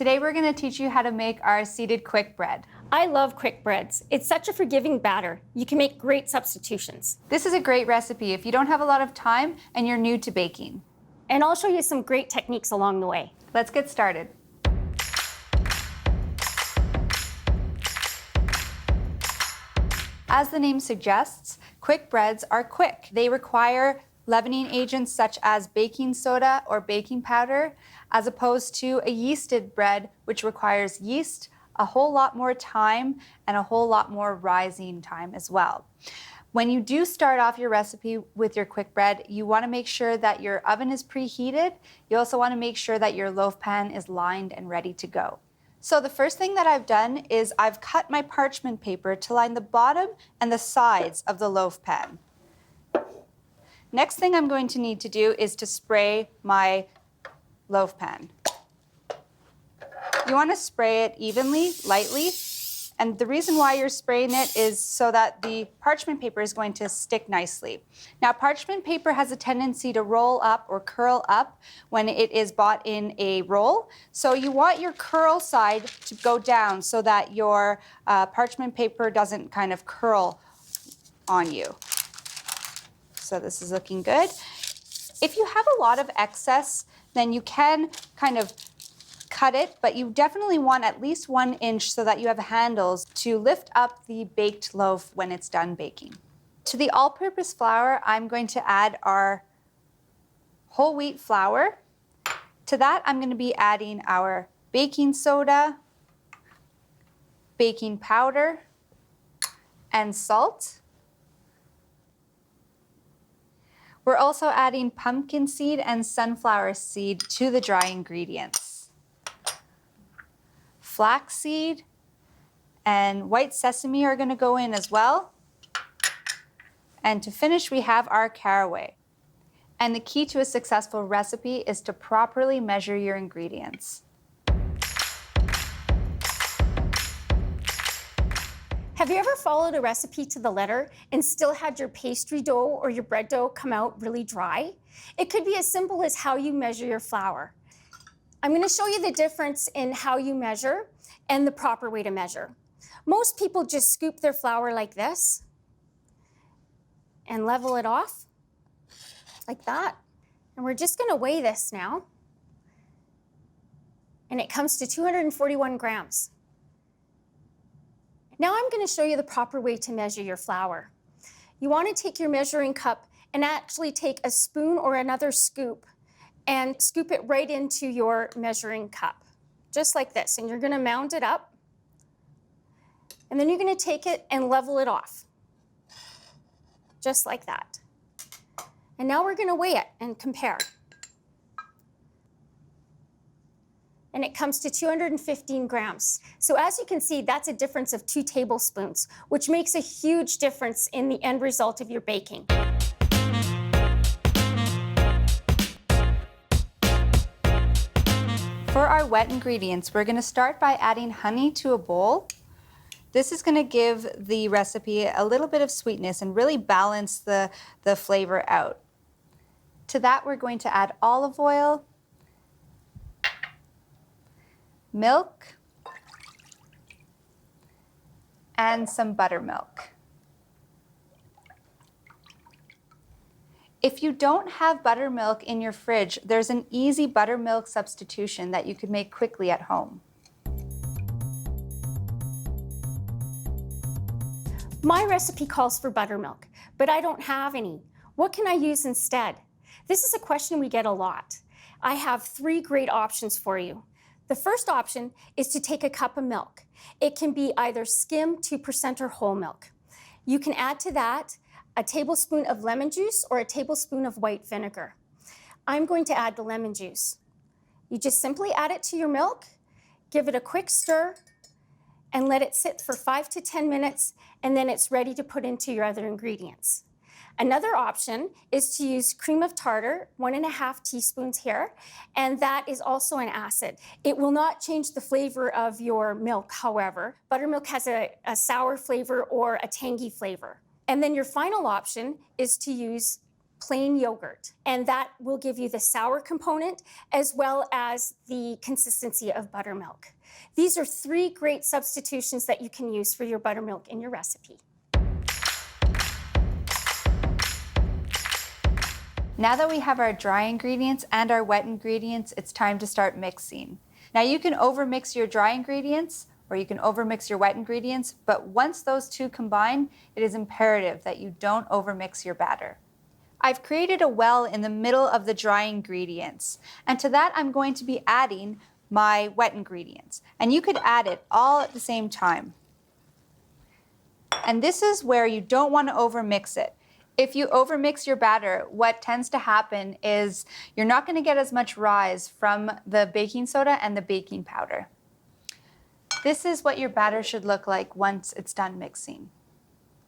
Today we're going to teach you how to make our seeded quick bread. I love quick breads. It's such a forgiving batter. You can make great substitutions. This is a great recipe if you don't have a lot of time and you're new to baking. And I'll show you some great techniques along the way. Let's get started. As the name suggests, quick breads are quick. They require leavening agents such as baking soda or baking powder, as opposed to a yeasted bread, which requires yeast, a whole lot more time, and a whole lot more rising time as well. When you do start off your recipe with your quick bread, you want to make sure that your oven is preheated. You also want to make sure that your loaf pan is lined and ready to go. So the first thing that I've done is I've cut my parchment paper to line the bottom and the sides of the loaf pan. Next thing I'm going to need to do is to spray my loaf pan. You want to spray it evenly, lightly, and the reason why you're spraying it is so that the parchment paper is going to stick nicely. Now, parchment paper has a tendency to roll up or curl up when it is bought in a roll, so you want your curl side to go down so that your parchment paper doesn't kind of curl on you. So this is looking good. If you have a lot of excess, then you can kind of cut it, but you definitely want at least 1 inch so that you have handles to lift up the baked loaf when it's done baking. To the all-purpose flour, I'm going to add our whole wheat flour. To that, I'm going to be adding our baking soda, baking powder, and salt. We're also adding pumpkin seed and sunflower seed to the dry ingredients. Flaxseed and white sesame are going to go in as well. And to finish, we have our caraway. And the key to a successful recipe is to properly measure your ingredients. Have you ever followed a recipe to the letter and still had your pastry dough or your bread dough come out really dry? It could be as simple as how you measure your flour. I'm going to show you the difference in how you measure and the proper way to measure. Most people just scoop their flour like this and level it off like that. And we're just going to weigh this now. And it comes to 241 grams. Now I'm going to show you the proper way to measure your flour. You want to take your measuring cup and actually take a spoon or another scoop and scoop it right into your measuring cup, just like this. And you're going to mound it up. And then you're going to take it and level it off, just like that. And now we're going to weigh it and compare. And it comes to 215 grams. So as you can see, that's a difference of 2 tablespoons, which makes a huge difference in the end result of your baking. For our wet ingredients, we're going to start by adding honey to a bowl. This is going to give the recipe a little bit of sweetness and really balance the flavor out. To that, we're going to add olive oil, milk, and some buttermilk. If you don't have buttermilk in your fridge, there's an easy buttermilk substitution that you could make quickly at home. My recipe calls for buttermilk, but I don't have any. What can I use instead? This is a question we get a lot. I have 3 great options for you. The first option is to take a cup of milk. It can be either skim, 2% or whole milk. You can add to that a tablespoon of lemon juice or a tablespoon of white vinegar. I'm going to add the lemon juice. You just simply add it to your milk, give it a quick stir, and let it sit for 5 to 10 minutes, and then it's ready to put into your other ingredients. Another option is to use cream of tartar, 1.5 teaspoons here, and that is also an acid. It will not change the flavor of your milk, however. Buttermilk has a sour flavor or a tangy flavor. And then your final option is to use plain yogurt, and that will give you the sour component as well as the consistency of buttermilk. These are 3 great substitutions that you can use for your buttermilk in your recipe. Now that we have our dry ingredients and our wet ingredients, it's time to start mixing. Now you can overmix your dry ingredients or you can overmix your wet ingredients, but once those two combine, it is imperative that you don't overmix your batter. I've created a well in the middle of the dry ingredients, and to that I'm going to be adding my wet ingredients. And you could add it all at the same time. And this is where you don't want to overmix it. If you overmix your batter, what tends to happen is you're not going to get as much rise from the baking soda and the baking powder. This is what your batter should look like once it's done mixing.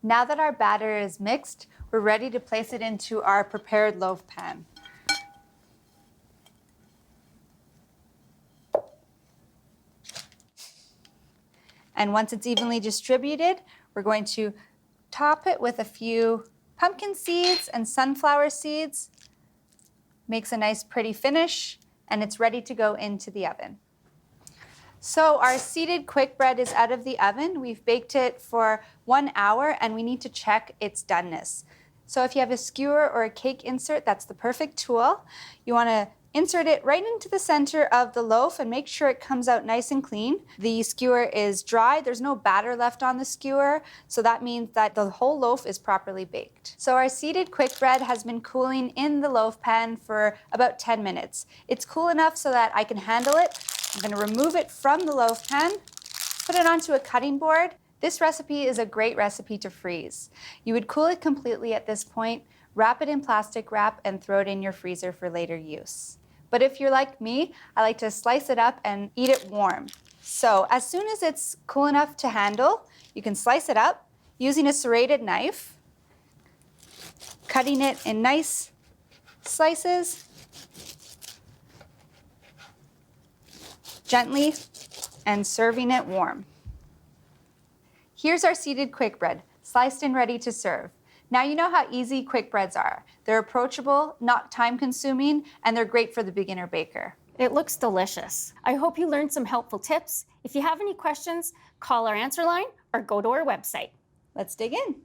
Now that our batter is mixed, we're ready to place it into our prepared loaf pan. And once it's evenly distributed, we're going to top it with a few pumpkin seeds and sunflower seeds. Makes a nice pretty finish, and it's ready to go into the oven. So our seeded quick bread is out of the oven. We've baked it for 1 hour, and we need to check its doneness. So if you have a skewer or a cake insert, that's the perfect tool. You want to insert it right into the center of the loaf and make sure it comes out nice and clean. The skewer is dry, there's no batter left on the skewer, so that means that the whole loaf is properly baked. So our seeded quick bread has been cooling in the loaf pan for about 10 minutes. It's cool enough so that I can handle it. I'm going to remove it from the loaf pan, put it onto a cutting board. This recipe is a great recipe to freeze. You would cool it completely at this point, wrap it in plastic wrap, and throw it in your freezer for later use. But if you're like me, I like to slice it up and eat it warm. So as soon as it's cool enough to handle, you can slice it up using a serrated knife, cutting it in nice slices, gently, and serving it warm. Here's our seeded quick bread, sliced and ready to serve. Now you know how easy quick breads are. They're approachable, not time-consuming, and they're great for the beginner baker. It looks delicious. I hope you learned some helpful tips. If you have any questions, call our answer line or go to our website. Let's dig in.